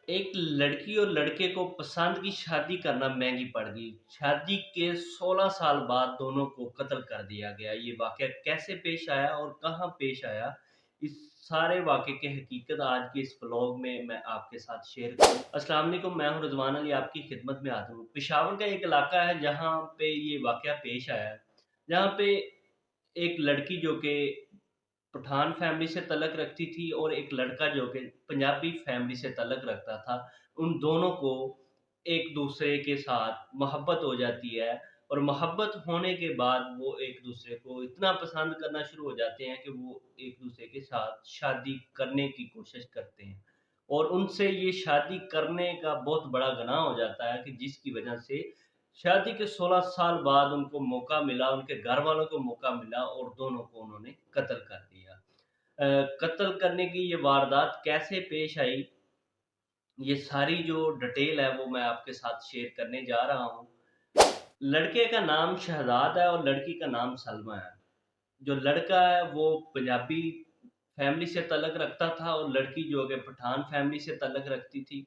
एक लड़की और लड़के को पसंद की शादी करना महंगी पड़ गई। शादी के 16 साल बाद दोनों को कत्ल कर दिया गया। ये वाक़या कैसे पेश आया और कहाँ पेश आया? इस सारे वाक़े की हकीकत आज के इस व्लॉग में मैं आपके साथ शेयर करूँ। अस्सलाम वालेकुम, मैं हूँ रिज़वान अली, आपकी खिदमत में हाज़िर हूँ। पेशावर का एक इलाका है जहाँ पे ये वाक़या पेश आया है। जहाँ पे एक लड़की जो कि पठान फैमिली से तल्लक रखती थी और एक लड़का जो कि पंजाबी फैमिली से तल्लक रखता था। उन दोनों को एक-दूसरे के साथ मोहब्बत हो जाती है और मोहब्बत होने के बाद वो एक-दूसरे को इतना पसंद करना शुरू हो जाते हैं कि वो एक-दूसरे के साथ शादी करने की कोशिश करते हैं। और उनसे ये शादी करने का बहुत बड़ा गुनाह हो जाता है कि जिसकी वजह से शादी के 16 साल बाद उनको मौका मिला, उनके घरवालों को मौका मिला और दोनों को उन्होंने कत्ल कर दिया। कत्ल करने की ये वारदात कैसे पेश आई, ये सारी जो डिटेल है वो मैं आपके साथ शेयर करने जा रहा हूँ। लड़के का नाम शहज़ाद है और लड़की का नाम सलमा है। जो लड़का है वो पंजाबी फैमिली से तल्लक रखता था और लड़की जो है पठान फैमिली से तल्लक रखती थी।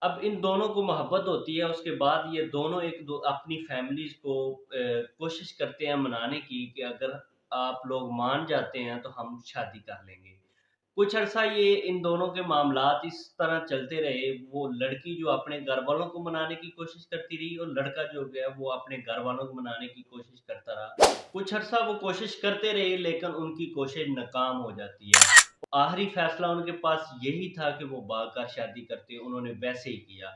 अब इन दोनों को मोहब्बत होती है, उसके बाद ये दोनों एक दो अपनी फैमिलीज़ को कोशिश करते हैं मनाने की कि अगर आप लोग मान जाते हैं तो हम शादी कर लेंगे। कुछ अरसा ये इन दोनों के मामलात इस तरह चलते रहे, वो लड़की जो अपने घरवालों को मनाने की कोशिश करती रही और लड़का जो है वो अपने घरवालों को मनाने की कोशिश करता रहा। कुछ अरसा वो कोशिश करते रहे लेकिन उनकी कोशिश नाकाम हो जाती है। आखिरी फैसला उनके पास यही था कि वो भागकर शादी करते, उन्होंने वैसे ही किया।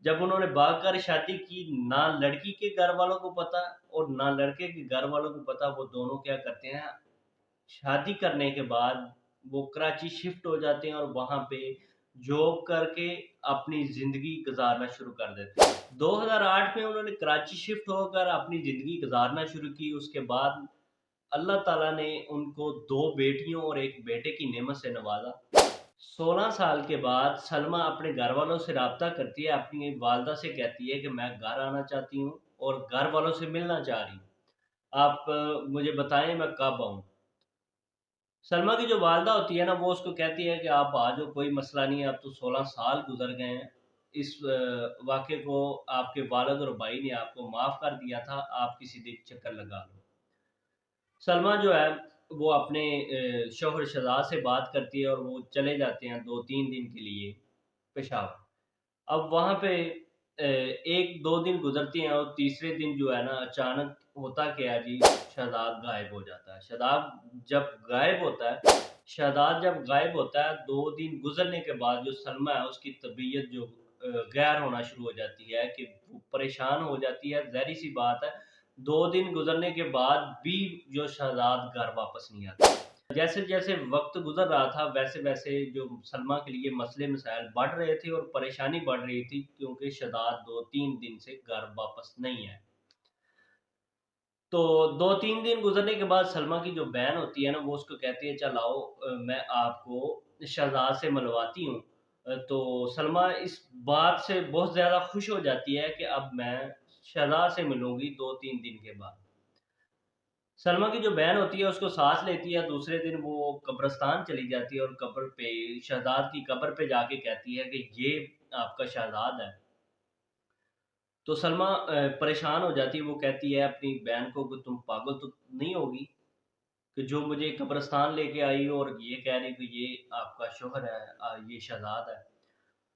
जब उन्होंने भागकर शादी की, ना लड़की के घरवालों को पता और ना लड़के के घरवालों को पता, वो दोनों क्या करते हैं, शादी करने के बाद वो कराची शिफ्ट हो जाते हैं और वहाँ पे जॉब करके अपनी ज़िंदगी गुज़ारना शुरू कर देते हैं। 2008 में उन्होंने कराची शिफ्ट होकर अपनी ज़िंदगी गुज़ारना शुरू की। उसके बाद अल्लाह ताला ने उनको 2 बेटियों और 1 बेटे की नेमत से नवाज़ा। 16 साल के बाद सलमा अपने घरवालों से राब्ता करती है, अपनी वालदा से कहती है कि मैं घर आना चाहती हूँ और घरवालों से मिलना चाह रही हूँ। आप मुझे बताएँ मैं कब आऊँ? सलमा की जो वालदा होती है ना, वो उसको कहती है कि आप आ जाओ, कोई मसला नहीं है, अब तो 16 साल गुज़र गए हैं। इस वाक़ये को आपके वालिद और भाई ने आपको माफ़ कर दिया था, आप किसी दिन चक्कर लगा लो। सलमा जो है वो अपने शौहर शहज़ाद से बात करती है और वो चले जाते हैं 2-3 दिन के लिए पेशावर। अब वहाँ पे 1-2 दिन गुज़रते हैं और तीसरे दिन जो है ना अचानक होता क्या है जी, शहज़ाद गायब हो जाता है। शहज़ाद जब गायब होता है 2 दिन गुज़रने के बाद जो सलमा है उसकी तबीयत जो गैर होना शुरू हो जाती है कि वो परेशान हो जाती है, ज़ाहिर-सी बात है। 2 दिन गुज़रने के बाद भी जो शहज़ाद घर वापस नहीं आता। जैसे-जैसे वक़्त गुज़र रहा था, वैसे-वैसे जो सलमा के लिए मसले-मसाइल बढ़ रहे थे और परेशानी बढ़ रही थी क्योंकि शहज़ाद 2-3 दिन से घर वापस नहीं आए। तो 2-3 दिन गुज़रने के बाद सलमा की जो बहन होती है ना, वो उसको कहती है, "चल आओ मैं आपको शहज़ाद से मिलवाती हूँ।" तो सलमा इस बात से बहुत ज़्यादा खुश हो जाती है कि अब मैं शहज़ाद से मिलूँगी 2-3 दिन के बाद। सलमा की जो बहन होती है उसको साथ लेती है, दूसरे दिन वो कब्रिस्तान चली जाती है और कब्र पे शहज़ाद की कब्र पे जाके कहती है कि ये आपका शहज़ाद है। तो सलमा परेशान हो जाती है, वो कहती है अपनी बहन को कि तुम पागल तो नहीं होगी कि जो मुझे कब्रिस्तान लेके आई हो और ये कह रही कि ये आपका शौहर है, ये शहज़ाद है।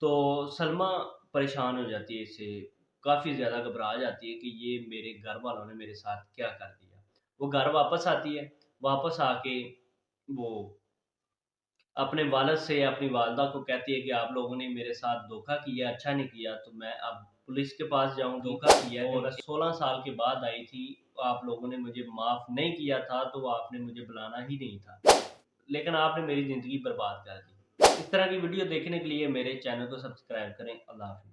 तो सलमा परेशान हो जाती है इससे, काफ़ी ज़्यादा घबरा जाती है कि ये मेरे घर वालों ने मेरे साथ क्या कर दिया। वो घर वापस आती है, वापस आके वो अपने वालिद से अपनी वालदा को कहती है कि आप लोगों ने मेरे साथ धोखा किया, अच्छा नहीं किया, तो मैं अब पुलिस के पास जाऊँगी। धोखा किया और 16 साल के बाद आई थी, आप लोगों ने मुझे माफ़ नहीं किया था, तो आपने मुझे बुलाना ही नहीं था। लेकिन आपने मेरी ज़िंदगी बर्बाद कर दी। इस तरह की वीडियो देखने के लिए मेरे चैनल को सब्सक्राइब करें। अल्लाह हाफ़िज़।